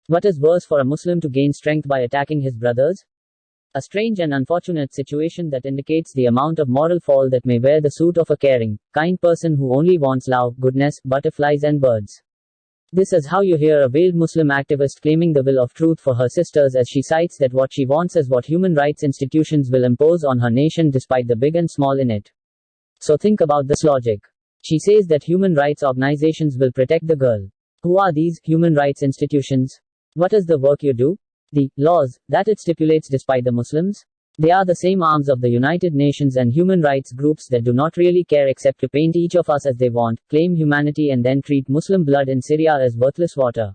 What is worse for a Muslim to gain strength by attacking his brothers? A strange and unfortunate situation that indicates the amount of moral fall that may wear the suit of a caring, kind person who only wants love, goodness, butterflies, and birds. This is how you hear a veiled Muslim activist claiming the will of truth for her sisters as she cites that what she wants is what human rights institutions will impose on her nation despite the big and small in it. So think about this logic. She says that human rights organizations will protect the girl. Who are these human rights institutions? What is the work you do? The laws that it stipulates despite the Muslims? They are the same arms of the United Nations and human rights groups that do not really care except to paint each of us as they want, claim humanity, and then treat Muslim blood in Syria as worthless water.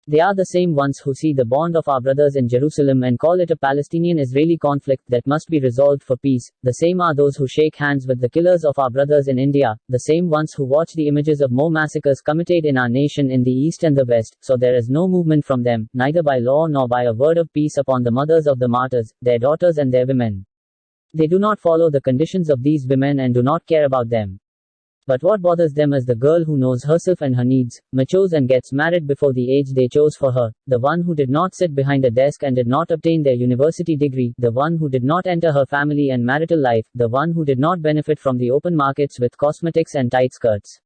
They are the same ones who see the bond of our brothers in Jerusalem and call it a Palestinian-Israeli conflict that must be resolved for peace. The same are those who shake hands with the killers of our brothers in India, the same ones who watch the images of more massacres committed in our nation in the East and the West, so there is no movement from them, neither by law nor by a word of peace upon the mothers of the martyrs, their daughters and their women. They do not follow the conditions of these women and do not care about them. But what bothers them is the girl who knows herself and her needs, matures and gets married before the age they chose for her, the one who did not sit behind a desk and did not obtain their university degree, the one who did not enter her family and marital life, the one who did not benefit from the open markets with cosmetics and tight skirts.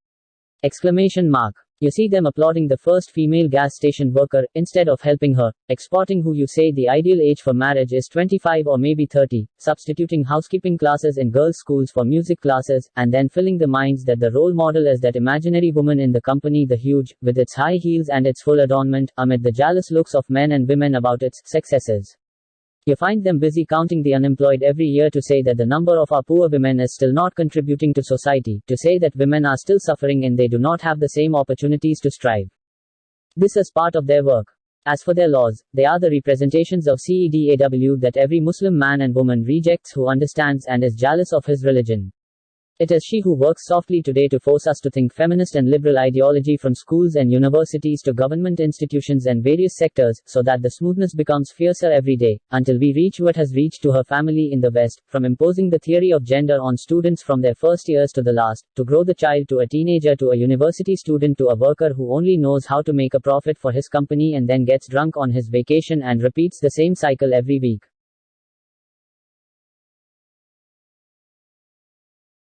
Exclamation mark. You see them applauding the first female gas station worker, instead of helping her, exporting who you say the ideal age for marriage is 25 or maybe 30, substituting housekeeping classes in girls' schools for music classes, and then filling the minds that the role model is that imaginary woman in the company, the huge, with its high heels and its full adornment, amid the jealous looks of men and women about its successes. You find them busy counting the unemployed every year to say that the number of our poor women is still not contributing to society, to say that women are still suffering and they do not have the same opportunities to strive. This is part of their work. As for their laws, they are the representations of CEDAW that every Muslim man and woman rejects, who understands and is jealous of his religion. It is she who works softly today to force us to think feminist and liberal ideology from schools and universities to government institutions and various sectors, so that the smoothness becomes fiercer every day, until we reach what has reached to her family in the West, from imposing the theory of gender on students from their first years to the last, to grow the child to a teenager to a university student to a worker who only knows how to make a profit for his company and then gets drunk on his vacation and repeats the same cycle every week.